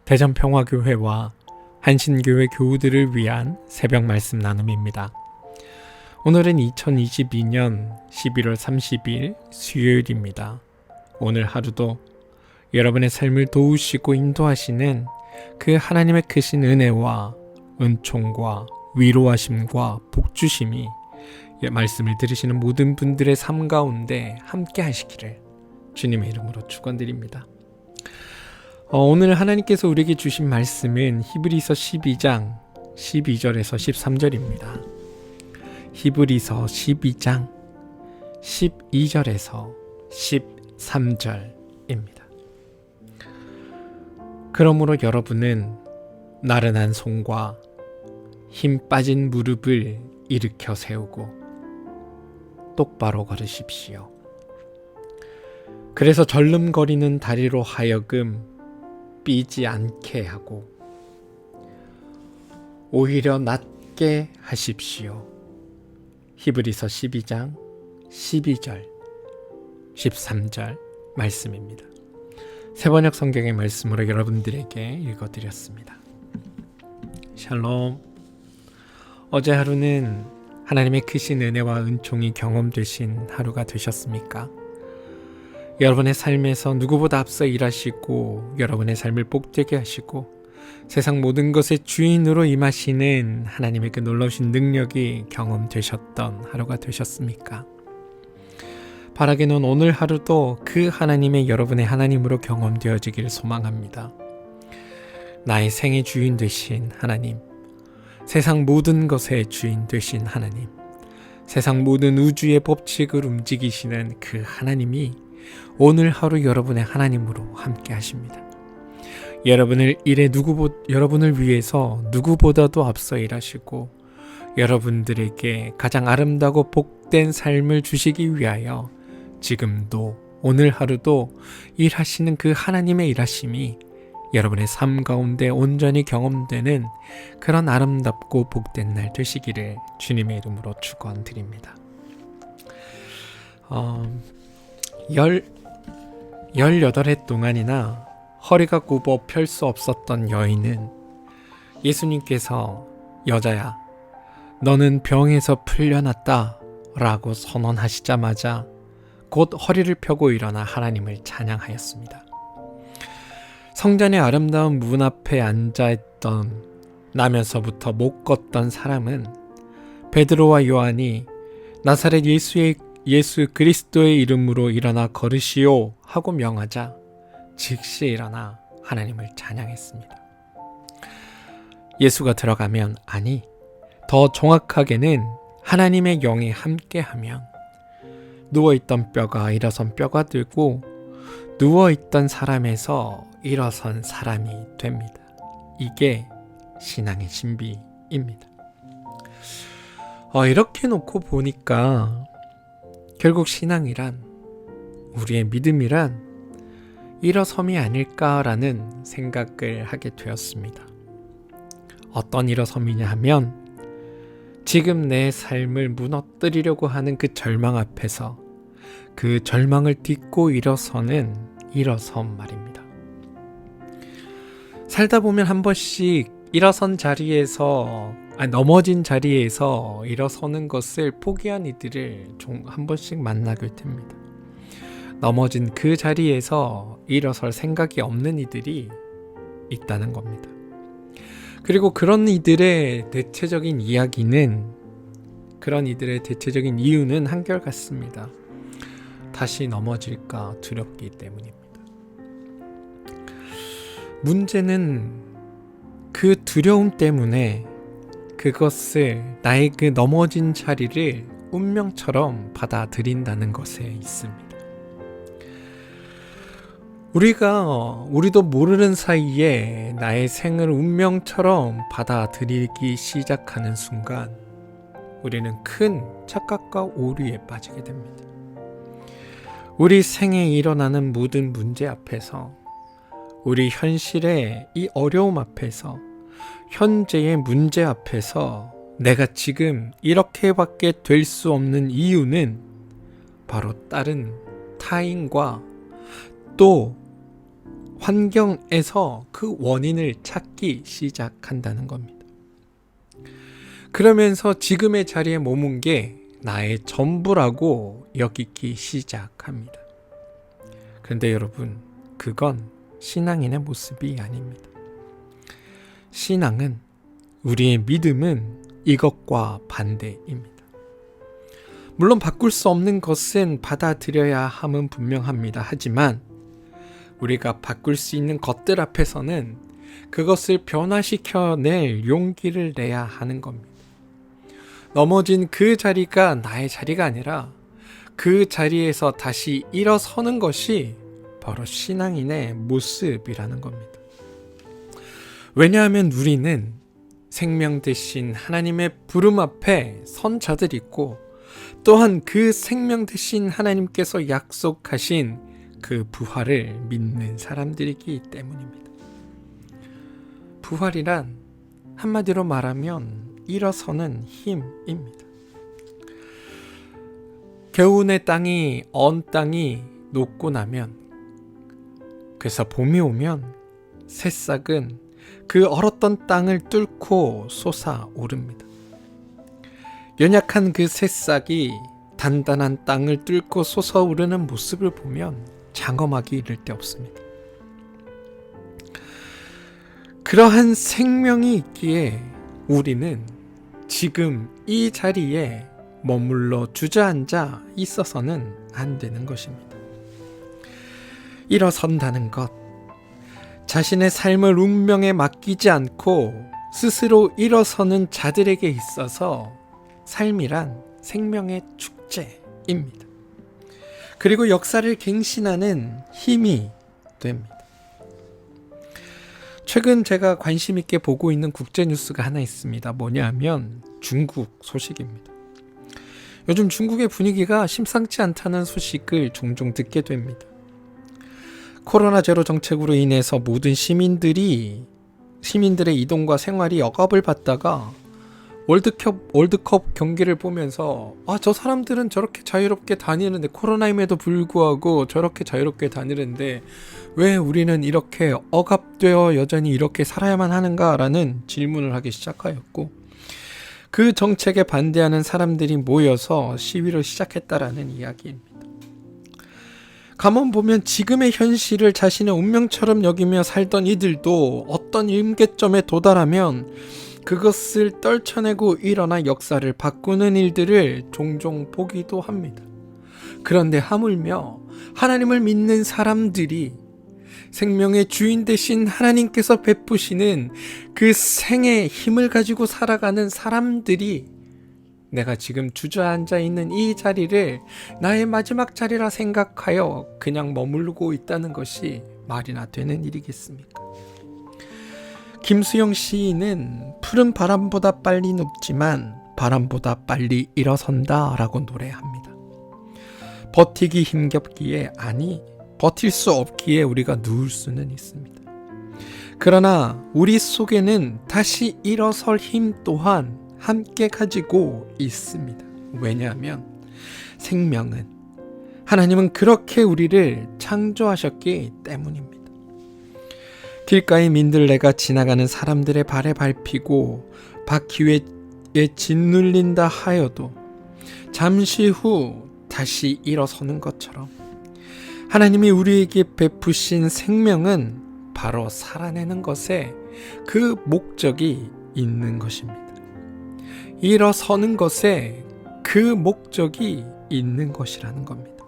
대전평화교회와 한신교회 교우들을 위한 새벽 말씀 나눔입니다. 오늘은 2022년 11월 30일 수요일입니다. 오늘 하루도 여러분의 삶을 도우시고 인도하시는 그 하나님의 크신 은혜와 은총과 위로하심과 복주심이 말씀을 들으시는 모든 분들의 삶 가운데 함께 하시기를 주님의 이름으로 축원드립니다. 오늘 하나님께서 우리에게 주신 말씀은 히브리서 12장 12절에서 13절입니다. 히브리서 12장 12절에서 13절입니다. 그러므로 여러분은 나른한 손과 힘 빠진 무릎을 일으켜 세우고 똑바로 걸으십시오. 그래서 절름거리는 다리로 하여금 삐지 않게 하고 오히려 낫게 하십시오. 히브리서 12장 12절 13절 말씀입니다. 새번역 성경의 말씀으로 여러분들에게 읽어드렸습니다. 샬롬. 어제 하루는 하나님의 크신 은혜와 은총이 경험되신 하루가 되셨습니까? 여러분의 삶에서 누구보다 앞서 일하시고 여러분의 삶을 복되게 하시고 세상 모든 것의 주인으로 임하시는 하나님의 그 놀라우신 능력이 경험되셨던 하루가 되셨습니까? 바라기는 오늘 하루도 그 하나님의 여러분의 하나님으로 경험되어지기를 소망합니다. 나의 생의 주인 되신 하나님, 세상 모든 것의 주인 되신 하나님, 세상 모든 우주의 법칙을 움직이시는 그 하나님이 오늘 하루 여러분의 하나님으로 함께 하십니다. 여러분을 위해서 누구보다도 앞서 일하시고 여러분들에게 가장 아름다우고 복된 삶을 주시기 위하여 지금도 오늘 하루도 일하시는 그 하나님의 일하심이 여러분의 삶 가운데 온전히 경험되는 그런 아름답고 복된 날 되시기를 주님의 이름으로 축원드립니다. 18해 동안이나 허리가 굽어 펼 수 없었던 여인은 예수님께서 여자야, 너는 병에서 풀려났다 라고 선언하시자마자 곧 허리를 펴고 일어나 하나님을 찬양하였습니다. 성전의 아름다운 문 앞에 앉아있던 나면서부터 못 걷던 사람은 베드로와 요한이 나사렛 예수 그리스도의 이름으로 일어나 걸으시오 하고 명하자 즉시 일어나 하나님을 찬양했습니다. 예수가 들어가면, 아니 더 정확하게는 하나님의 영이 함께하면 누워있던 뼈가 일어선 뼈가 되고 누워있던 사람에서 일어선 사람이 됩니다. 이게 신앙의 신비입니다. 이렇게 놓고 보니까 결국 신앙이란, 우리의 믿음이란 일어섬이 아닐까라는 생각을 하게 되었습니다. 어떤 일어섬이냐 하면 지금 내 삶을 무너뜨리려고 하는 그 절망 앞에서 그 절망을 딛고 일어서는 일어섬 말입니다. 살다 보면 한 번씩 넘어진 자리에서 일어서는 것을 포기한 이들을 한 번씩 만나게 됩니다. 넘어진 그 자리에서 일어설 생각이 없는 이들이 있다는 겁니다. 그리고 그런 이들의 대체적인 이유는 한결같습니다. 다시 넘어질까 두렵기 때문입니다. 문제는 그 두려움 때문에 그것을, 나의 그 넘어진 자리를 운명처럼 받아들인다는 것에 있습니다. 우리도 모르는 사이에 나의 생을 운명처럼 받아들이기 시작하는 순간 우리는 큰 착각과 오류에 빠지게 됩니다. 우리 생에 일어나는 모든 문제 앞에서, 우리 현실의 이 어려움 앞에서, 현재의 문제 앞에서 내가 지금 이렇게밖에 될 수 없는 이유는 바로 다른 타인과 또 환경에서 그 원인을 찾기 시작한다는 겁니다. 그러면서 지금의 자리에 머문 게 나의 전부라고 여기기 시작합니다. 그런데 여러분, 그건 신앙인의 모습이 아닙니다. 신앙은, 우리의 믿음은 이것과 반대입니다. 물론 바꿀 수 없는 것은 받아들여야 함은 분명합니다. 하지만 우리가 바꿀 수 있는 것들 앞에서는 그것을 변화시켜낼 용기를 내야 하는 겁니다. 넘어진 그 자리가 나의 자리가 아니라 그 자리에서 다시 일어서는 것이 바로 신앙인의 모습이라는 겁니다. 왜냐하면 우리는 생명 되신 하나님의 부름 앞에 선 자들이고, 또한 그 생명 되신 하나님께서 약속하신 그 부활을 믿는 사람들이기 때문입니다. 부활이란 한마디로 말하면 일어서는 힘입니다. 겨우내 땅이, 언 땅이 녹고 나면, 그래서 봄이 오면 새싹은 그 얼었던 땅을 뚫고 솟아오릅니다. 연약한 그 새싹이 단단한 땅을 뚫고 솟아오르는 모습을 보면 장엄하기 이를 데 없습니다. 그러한 생명이 있기에 우리는 지금 이 자리에 머물러 주저앉아 있어서는 안 되는 것입니다. 일어선다는 것, 자신의 삶을 운명에 맡기지 않고 스스로 일어서는 자들에게 있어서 삶이란 생명의 축제입니다. 그리고 역사를 갱신하는 힘이 됩니다. 최근 제가 관심 있게 보고 있는 국제 뉴스가 하나 있습니다. 뭐냐면 중국 소식입니다. 요즘 중국의 분위기가 심상치 않다는 소식을 종종 듣게 됩니다. 코로나 제로 정책으로 인해서 모든 시민들의 이동과 생활이 억압을 받다가 월드컵 경기를 보면서 저 사람들은 저렇게 자유롭게 다니는데, 코로나임에도 불구하고 저렇게 자유롭게 다니는데 왜 우리는 이렇게 억압되어 여전히 이렇게 살아야만 하는가라는 질문을 하기 시작하였고, 그 정책에 반대하는 사람들이 모여서 시위를 시작했다라는 이야기입니다. 가만 보면 지금의 현실을 자신의 운명처럼 여기며 살던 이들도 어떤 임계점에 도달하면 그것을 떨쳐내고 일어나 역사를 바꾸는 일들을 종종 보기도 합니다. 그런데 하물며 하나님을 믿는 사람들이, 생명의 주인 되신 하나님께서 베푸시는 그 생의 힘을 가지고 살아가는 사람들이 내가 지금 주저앉아 있는 이 자리를 나의 마지막 자리라 생각하여 그냥 머물고 있다는 것이 말이나 되는 일이겠습니까? 김수영 시인은 푸른 바람보다 빨리 눕지만 바람보다 빨리 일어선다 라고 노래합니다. 버티기 힘겹기에, 아니 버틸 수 없기에 우리가 누울 수는 있습니다. 그러나 우리 속에는 다시 일어설 힘 또한 함께 가지고 있습니다. 왜냐하면 생명은, 하나님은 그렇게 우리를 창조하셨기 때문입니다. 길가의 민들레가 지나가는 사람들의 발에 밟히고 바퀴에 짓눌린다 하여도 잠시 후 다시 일어서는 것처럼, 하나님이 우리에게 베푸신 생명은 바로 살아내는 것에 그 목적이 있는 것입니다. 일어서는 것에 그 목적이 있는 것이라는 겁니다.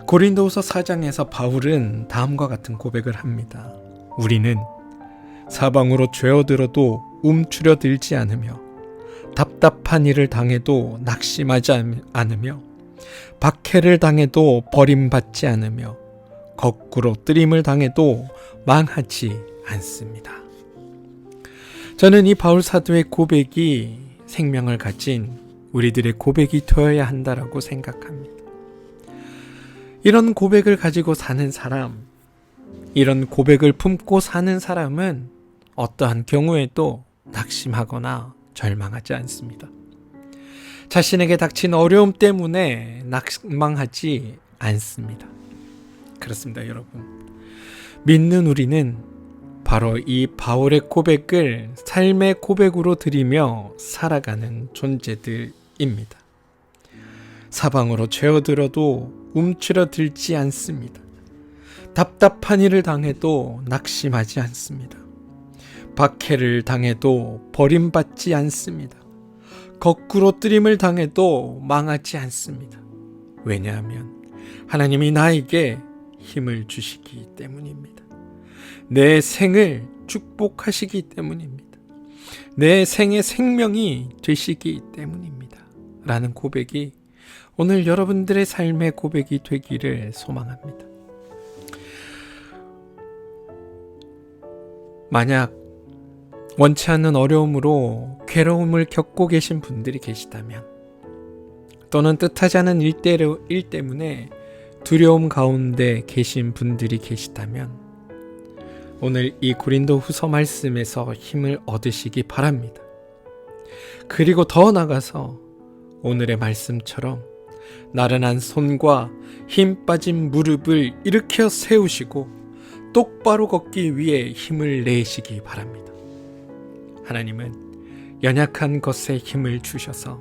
고린도후서 4장에서 바울은 다음과 같은 고백을 합니다. 우리는 사방으로 죄어들어도 움츠려들지 않으며, 답답한 일을 당해도 낙심하지 않으며, 박해를 당해도 버림받지 않으며, 거꾸로 뜨림을 당해도 망하지 않습니다. 저는 이 바울 사도의 고백이 생명을 가진 우리들의 고백이 되어야 한다라고 생각합니다. 이런 고백을 가지고 사는 사람, 이런 고백을 품고 사는 사람은 어떠한 경우에도 낙심하거나 절망하지 않습니다. 자신에게 닥친 어려움 때문에 낙망하지 않습니다. 그렇습니다, 여러분. 믿는 우리는 바로 이 바울의 고백을 삶의 고백으로 드리며 살아가는 존재들입니다. 사방으로 죄어들어도 움츠러들지 않습니다. 답답한 일을 당해도 낙심하지 않습니다. 박해를 당해도 버림받지 않습니다. 거꾸로 뜨림을 당해도 망하지 않습니다. 왜냐하면 하나님이 나에게 힘을 주시기 때문입니다. 내 생을 축복하시기 때문입니다. 내 생의 생명이 되시기 때문입니다. 라는 고백이 오늘 여러분들의 삶의 고백이 되기를 소망합니다. 만약 원치 않는 어려움으로 괴로움을 겪고 계신 분들이 계시다면, 또는 뜻하지 않은 일 때문에 두려움 가운데 계신 분들이 계시다면, 오늘 이 고린도 후서 말씀에서 힘을 얻으시기 바랍니다. 그리고 더 나아가서 오늘의 말씀처럼 나른한 손과 힘 빠진 무릎을 일으켜 세우시고 똑바로 걷기 위해 힘을 내시기 바랍니다. 하나님은 연약한 것에 힘을 주셔서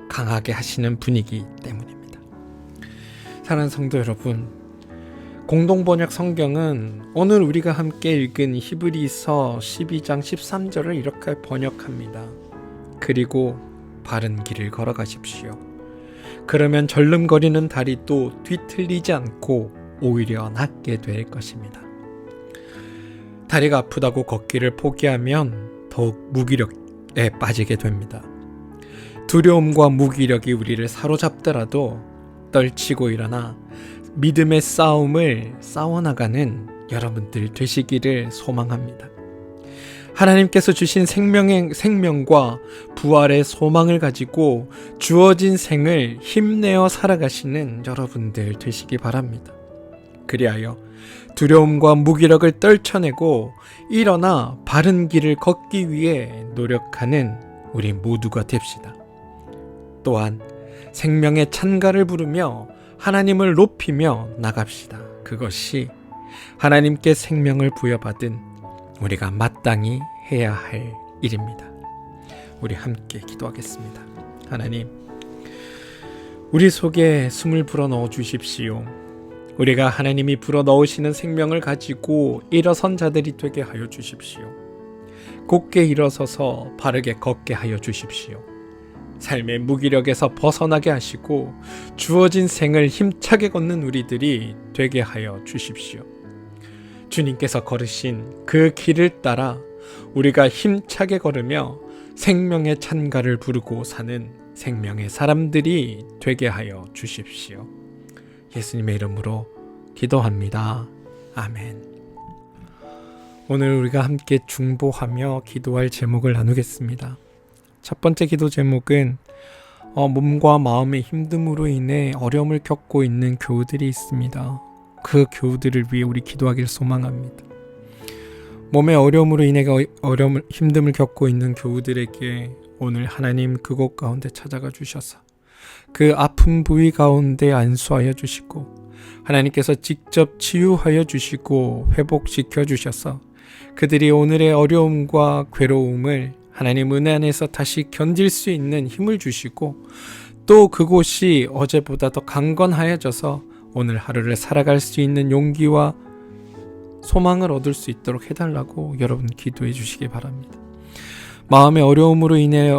강하게 하시는 분이기 때문입니다. 사랑하는 성도 여러분, 공동번역 성경은 오늘 우리가 함께 읽은 히브리서 12장 13절을 이렇게 번역합니다. 그리고 바른 길을 걸어가십시오. 그러면 절름거리는 다리도 뒤틀리지 않고 오히려 낫게 될 것입니다. 다리가 아프다고 걷기를 포기하면 더욱 무기력에 빠지게 됩니다. 두려움과 무기력이 우리를 사로잡더라도 떨치고 일어나 믿음의 싸움을 싸워나가는 여러분들 되시기를 소망합니다. 하나님께서 주신 생명과 부활의 소망을 가지고 주어진 생을 힘내어 살아가시는 여러분들 되시기 바랍니다. 그리하여 두려움과 무기력을 떨쳐내고 일어나 바른 길을 걷기 위해 노력하는 우리 모두가 됩시다. 또한 생명의 찬가를 부르며 하나님을 높이며 나갑시다. 그것이 하나님께 생명을 부여받은 우리가 마땅히 해야 할 일입니다. 우리 함께 기도하겠습니다. 하나님, 우리 속에 숨을 불어넣어 주십시오. 우리가 하나님이 불어넣으시는 생명을 가지고 일어선 자들이 되게 하여 주십시오. 곧게 일어서서 바르게 걷게 하여 주십시오. 삶의 무기력에서 벗어나게 하시고 주어진 생을 힘차게 걷는 우리들이 되게 하여 주십시오. 주님께서 걸으신 그 길을 따라 우리가 힘차게 걸으며 생명의 찬가를 부르고 사는 생명의 사람들이 되게 하여 주십시오. 예수님의 이름으로 기도합니다. 아멘. 오늘 우리가 함께 중보하며 기도할 제목을 나누겠습니다. 첫 번째 기도 제목은 몸과 마음의 힘듦으로 인해 어려움을 겪고 있는 교우들이 있습니다. 그 교우들을 위해 우리 기도하길 소망합니다. 몸의 어려움으로 인해 힘듦을 겪고 있는 교우들에게 오늘 하나님 그곳 가운데 찾아가 주셔서 그 아픈 부위 가운데 안수하여 주시고 하나님께서 직접 치유하여 주시고 회복시켜 주셔서 그들이 오늘의 어려움과 괴로움을 하나님 은혜 안에서 다시 견딜 수 있는 힘을 주시고 또 그곳이 어제보다 더 강건하여져서 오늘 하루를 살아갈 수 있는 용기와 소망을 얻을 수 있도록 해달라고 여러분 기도해 주시기 바랍니다. 마음의 어려움으로 인해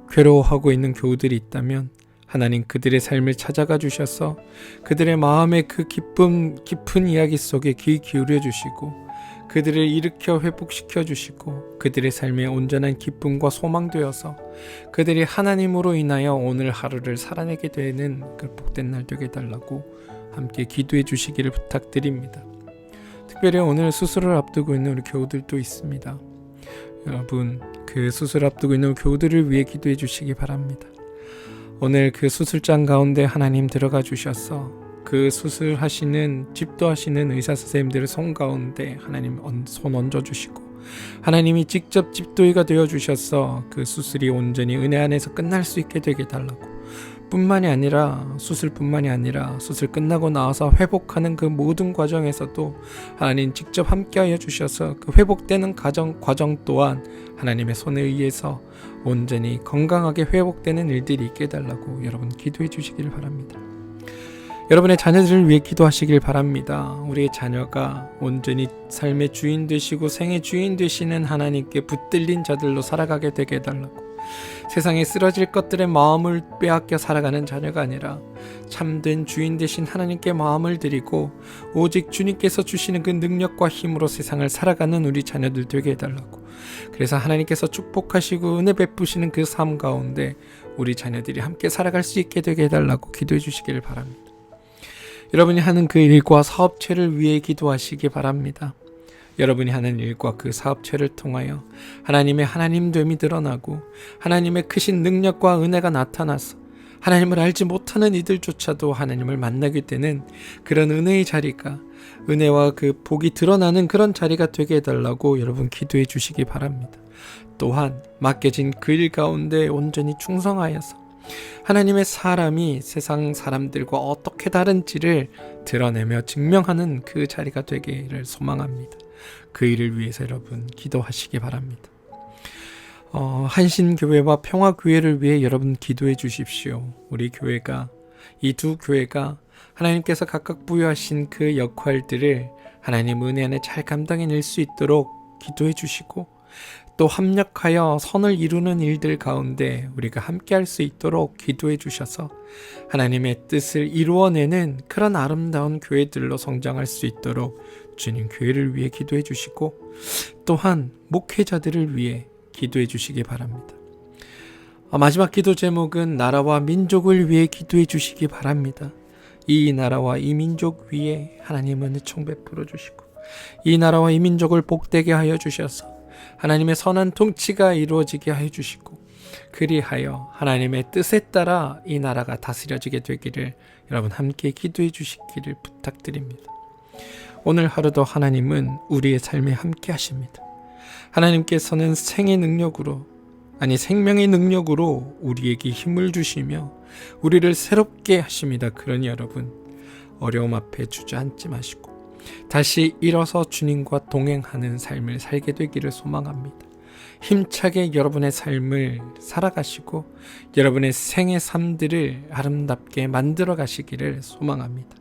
괴로워하고 있는 교우들이 있다면 하나님 그들의 삶을 찾아가 주셔서 그들의 마음의 그 깊은 이야기 속에 귀 기울여 주시고 그들을 일으켜 회복시켜 주시고 그들의 삶에 온전한 기쁨과 소망되어서 그들이 하나님으로 인하여 오늘 하루를 살아내게 되는 그 복된 날 되게 해달라고 함께 기도해 주시기를 부탁드립니다. 특별히 오늘 수술을 앞두고 있는 우리 교우들도 있습니다. 여러분 그 수술 앞두고 있는 교우들을 위해 기도해 주시기 바랍니다. 오늘 그 수술장 가운데 하나님 들어가 주셔서 그 수술하시는 집도하시는 의사 선생님들의 손 가운데 하나님 손 얹어 주시고 하나님이 직접 집도의가 되어 주셔서 그 수술이 온전히 은혜 안에서 끝날 수 있게 되게 달라고 뿐만이 아니라 수술뿐만이 아니라 수술 끝나고 나와서 회복하는 그 모든 과정에서도 하나님 직접 함께하여 주셔서 그 회복되는 과정 또한 하나님의 손에 의해서 온전히 건강하게 회복되는 일들이 있게 해달라고 여러분 기도해 주시길 바랍니다. 여러분의 자녀들을 위해 기도하시길 바랍니다. 우리의 자녀가 온전히 삶의 주인 되시고 생의 주인 되시는 하나님께 붙들린 자들로 살아가게 되게 해달라고, 세상에 쓰러질 것들의 마음을 빼앗겨 살아가는 자녀가 아니라 참된 주인 되신 하나님께 마음을 드리고 오직 주님께서 주시는 그 능력과 힘으로 세상을 살아가는 우리 자녀들 되게 해달라고, 그래서 하나님께서 축복하시고 은혜 베푸시는 그 삶 가운데 우리 자녀들이 함께 살아갈 수 있게 되게 해달라고 기도해 주시기를 바랍니다. 여러분이 하는 그 일과 사업체를 위해 기도하시기 바랍니다. 여러분이 하는 일과 그 사업체를 통하여 하나님의 하나님됨이 드러나고 하나님의 크신 능력과 은혜가 나타나서 하나님을 알지 못하는 이들조차도 하나님을 만나게 되는 그런 은혜의 자리가, 은혜와 그 복이 드러나는 그런 자리가 되게 해달라고 여러분 기도해 주시기 바랍니다. 또한 맡겨진 그 일 가운데 온전히 충성하여서 하나님의 사람이 세상 사람들과 어떻게 다른지를 드러내며 증명하는 그 자리가 되기를 소망합니다. 그 일을 위해서 여러분 기도하시기 바랍니다. 한신교회와 평화교회를 위해 여러분 기도해 주십시오. 우리 교회가, 이 두 교회가 하나님께서 각각 부여하신 그 역할들을 하나님 은혜 안에 잘 감당해낼 수 있도록 기도해 주시고, 또 합력하여 선을 이루는 일들 가운데 우리가 함께 할 수 있도록 기도해 주셔서 하나님의 뜻을 이루어내는 그런 아름다운 교회들로 성장할 수 있도록 주님 교회를 위해 기도해 주시고, 또한 목회자들을 위해 기도해 주시기 바랍니다. 마지막 기도 제목은 나라와 민족을 위해 기도해 주시기 바랍니다. 이 나라와 이 민족 위에 하나님은 은총 베풀어 주시고, 이 나라와 이 민족을 복되게 하여 주셔서 하나님의 선한 통치가 이루어지게 하여 주시고, 그리하여 하나님의 뜻에 따라 이 나라가 다스려지게 되기를 여러분 함께 기도해 주시기를 부탁드립니다. 오늘 하루도 하나님은 우리의 삶에 함께 하십니다. 하나님께서는 생의 능력으로, 아니 생명의 능력으로 우리에게 힘을 주시며 우리를 새롭게 하십니다. 그러니 여러분 어려움 앞에 주저앉지 마시고 다시 일어서 주님과 동행하는 삶을 살게 되기를 소망합니다. 힘차게 여러분의 삶을 살아가시고 여러분의 생의 삶들을 아름답게 만들어 가시기를 소망합니다.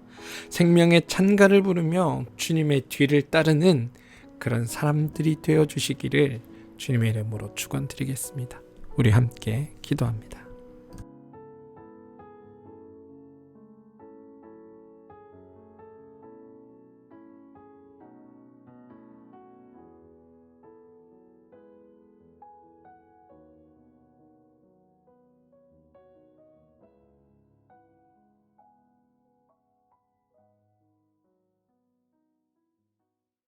생명의 찬가를 부르며 주님의 뒤를 따르는 그런 사람들이 되어 주시기를 주님의 이름으로 축원드리겠습니다. 우리 함께 기도합니다.